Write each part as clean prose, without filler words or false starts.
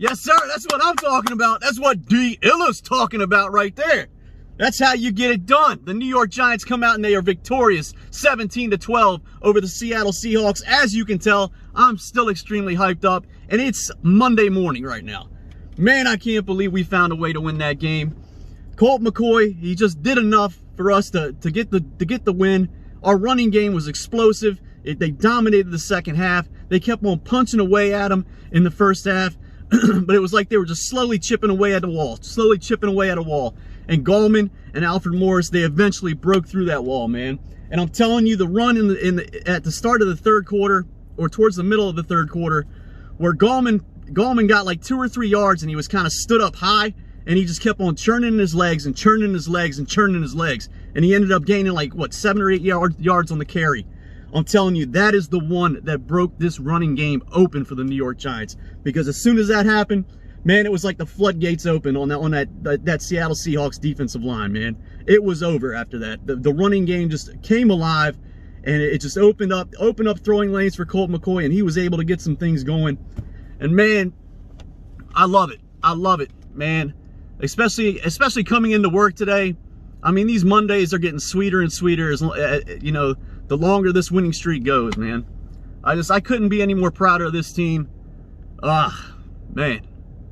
Yes, sir. That's what I'm talking about. That's what D. Illa's talking about right there. That's how you get it done. The New York Giants come out and they are victorious 17-12 over the Seattle Seahawks. As you can tell, I'm still extremely hyped up, and it's Monday morning right now. Man, I can't believe we found a way to win that game. Colt McCoy, he just did enough for us to get the win. Our running game was explosive. They dominated the second half. They kept on punching away at them in the first half. But it was like they were just slowly chipping away at the wall, And Gallman and Alfred Morris, they eventually broke through that wall, man. And I'm telling you, the run at the start of the third quarter, or towards the middle of the third quarter, where Gallman got like 2 or 3 yards, and he was kind of stood up high, and he just kept on churning his legs and churning his legs and churning his legs, and he ended up gaining like what, 7 or 8 yards on the carry. I'm telling you, that is the one that broke this running game open for the New York Giants. Because as soon as that happened, man, it was like the floodgates open on that Seattle Seahawks defensive line, man. It was over after that. The running game just came alive, and it just opened up throwing lanes for Colt McCoy, and he was able to get some things going. And man, I love it. I love it, man. Especially coming into work today. I mean, these Mondays are getting sweeter and sweeter as you know, the longer this winning streak goes, man. I couldn't be any more prouder of this team. Man,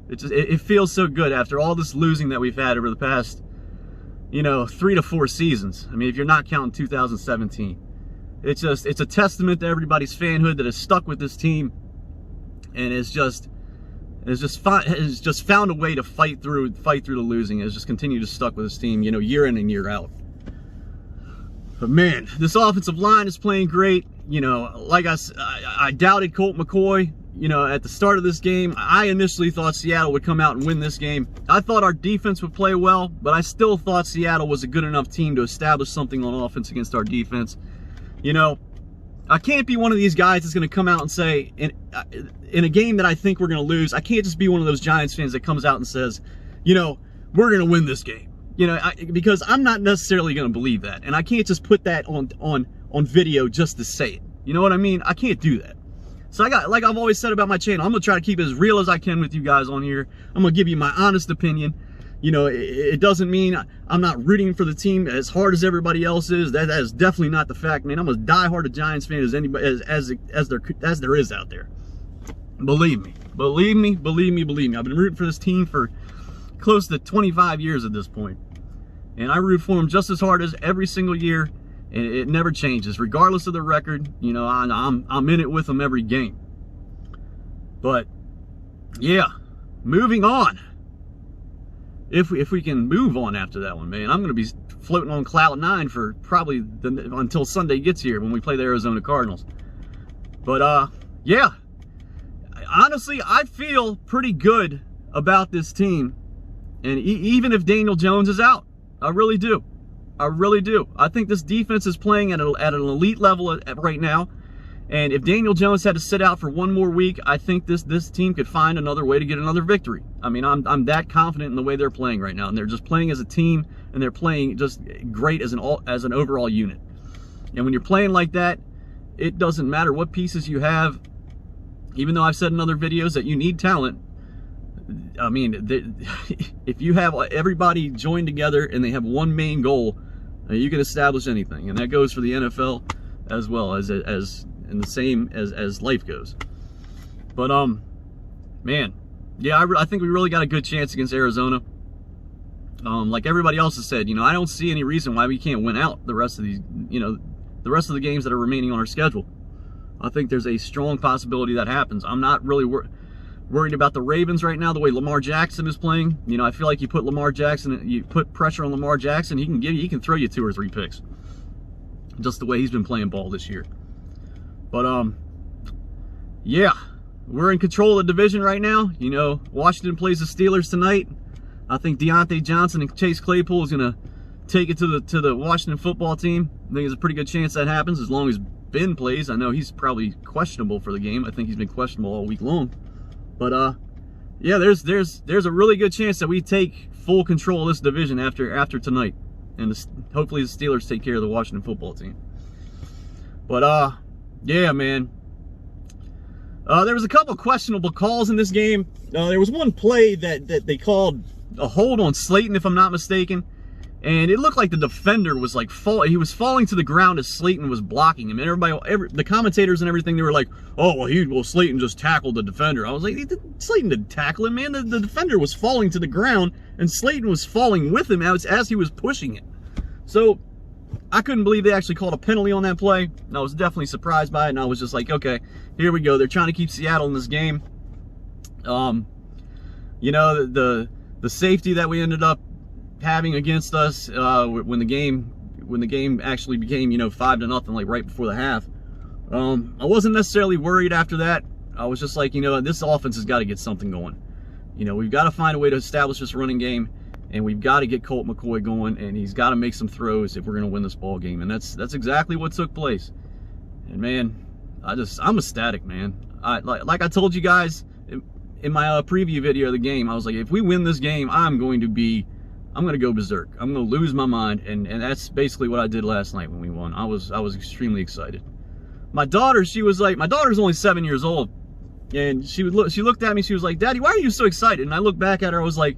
it feels so good after all this losing that we've had over the past, you know, 3 to 4 seasons. I mean, if you're not counting 2017, it's a testament to everybody's fanhood that has stuck with this team, and has just found a way to fight through the losing. Has just continued to stuck with this team, you know, year in and year out. But man, this offensive line is playing great. You know, like I doubted Colt McCoy, you know, at the start of this game. I initially thought Seattle would come out and win this game. I thought our defense would play well, but I still thought Seattle was a good enough team to establish something on offense against our defense. You know, I can't be one of these guys that's going to come out and say, in a game that I think we're going to lose, I can't just be one of those Giants fans that comes out and says, you know, we're going to win this game. You know, because I'm not necessarily going to believe that. And I can't just put that on video just to say it. You know what I mean? I can't do that. So like I've always said about my channel, I'm going to try to keep it as real as I can with you guys on here. I'm going to give you my honest opinion. You know, it doesn't mean I'm not rooting for the team as hard as everybody else is. That is definitely not the fact, man. I'm as diehard Giants fan as anybody as there is out there. Believe me. I've been rooting for this team for close to 25 years at this point. And I root for them just as hard as every single year, and it never changes, regardless of the record. You know, I'm in it with them every game. But yeah, moving on. If we can move on after that one, man, I'm going to be floating on cloud 9 for probably until Sunday gets here when we play the Arizona Cardinals. But yeah, honestly, I feel pretty good about this team, and even if Daniel Jones is out. I really do. I think this defense is playing at an elite level right now. And if Daniel Jones had to sit out for one more week, I think this team could find another way to get another victory. I mean, I'm that confident in the way they're playing right now. And they're just playing as a team, and they're playing just great as an overall unit. And when you're playing like that, it doesn't matter what pieces you have. Even though I've said in other videos that you need talent, I mean, if you have everybody joined together and they have one main goal, you can establish anything, and that goes for the NFL as well as in the same as life goes. But man, yeah, I think we really got a good chance against Arizona. Like everybody else has said, you know, I don't see any reason why we can't win out the rest of these, you know, the rest of the games that are remaining on our schedule. I think there's a strong possibility that happens. I'm not really worried about the Ravens right now, the way Lamar Jackson is playing. You know, I feel like you put pressure on Lamar Jackson, he can throw you 2 or 3 picks. Just the way he's been playing ball this year. But yeah, we're in control of the division right now. You know, Washington plays the Steelers tonight. I think Deontay Johnson and Chase Claypool is gonna take it to the Washington football team. I think there's a pretty good chance that happens as long as Ben plays. I know he's probably questionable for the game. I think he's been questionable all week long. But yeah, there's a really good chance that we take full control of this division after tonight, and hopefully the Steelers take care of the Washington football team. But yeah, man, There was a couple questionable calls in this game. There was one play that they called a hold on Slayton, if I'm not mistaken. And it looked like the defender was like he was falling to the ground as Slayton was blocking him. And the commentators and everything, they were like, "Oh, well, Slayton just tackled the defender." I was like, Slayton didn't tackle him, man. The defender was falling to the ground, and Slayton was falling with him as he was pushing it. So I couldn't believe they actually called a penalty on that play. And I was definitely surprised by it, and I was just like, okay, here we go. They're trying to keep Seattle in this game. You know, the safety that we ended up having against us when the game actually became, you know, 5-0, like right before the half. I wasn't necessarily worried after that. I was just like, you know, this offense has got to get something going. You know, we've got to find a way to establish this running game, and we've got to get Colt McCoy going, and he's got to make some throws if we're going to win this ball game. And that's exactly what took place. And man, I'm ecstatic, man. Like I told you guys in my preview video of the game, I was like, if we win this game, I'm going to go berserk. I'm going to lose my mind, and that's basically what I did last night when we won. I was extremely excited. My daughter, my daughter's only 7 years old, and she looked at me, she was like, "Daddy, why are you so excited?" And I looked back at her, I was like,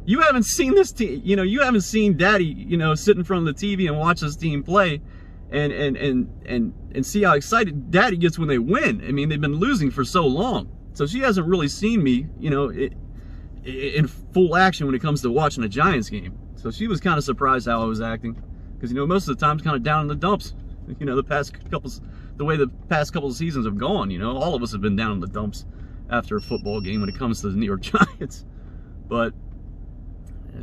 you haven't seen this team, you know, you haven't seen Daddy, you know, sit in front of the TV and watch this team play and see how excited Daddy gets when they win. I mean, they've been losing for so long. So she hasn't really seen me, you know, in full action when it comes to watching a Giants game. So she was kind of surprised how I was acting, because, you know, most of the time it's kind of down in the dumps. You know, the way the past couple of seasons have gone, you know, all of us have been down in the dumps after a football game when it comes to the New York Giants. But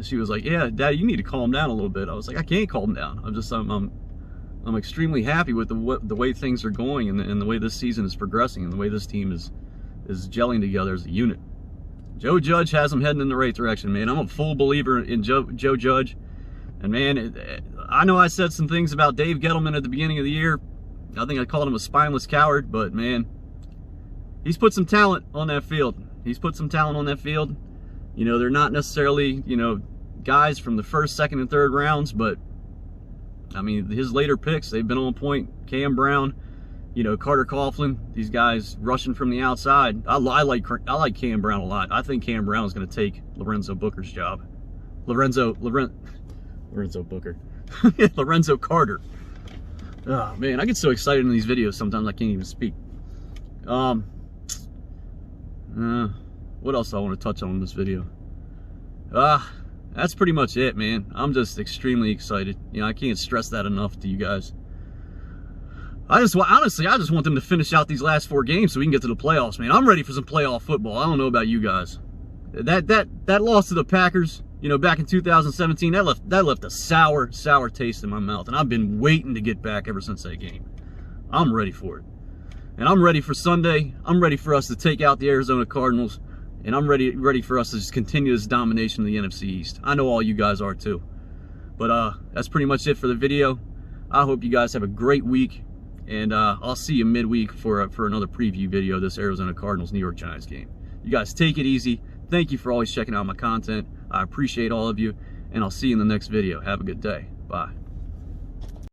she was like, "Yeah, Daddy, you need to calm down a little bit." I was like, "I can't calm down. I'm extremely happy with the way things are going, and the way this season is progressing, and the way this team is gelling together as a unit." Joe Judge has them heading in the right direction, man. I'm a full believer in Joe Judge. And man, I know I said some things about Dave Gettleman at the beginning of the year. I think I called him a spineless coward, but man, he's put some talent on that field. He's put some talent on that field. You know, they're not necessarily, you know, guys from the first, second, and third rounds, but I mean, his later picks, they've been on point. Cam Brown, you know, Carter Coughlin, these guys rushing from the outside. I like Cam Brown a lot. I think Cam Brown is going to take Lorenzo Booker's job. Lorenzo Booker. Lorenzo Carter. Oh man, I get so excited in these videos sometimes I can't even speak. What else do I want to touch on in this video? That's pretty much it, man. I'm just extremely excited. You know, I can't stress that enough to you guys. Honestly, I just want them to finish out these last 4 games so we can get to the playoffs, man. I'm ready for some playoff football. I don't know about you guys. That loss to the Packers, you know, back in 2017, that left a sour taste in my mouth, and I've been waiting to get back ever since that game. I'm ready for it. And I'm ready for Sunday. I'm ready for us to take out the Arizona Cardinals, and I'm ready for us to just continue this domination of the NFC East. I know all you guys are too. But that's pretty much it for the video. I hope you guys have a great week, and I'll see you midweek for another preview video of this Arizona Cardinals New York Giants game. You guys take it easy. Thank you for always checking out my content. I appreciate all of you, and I'll see you in the next video. Have a good day. Bye.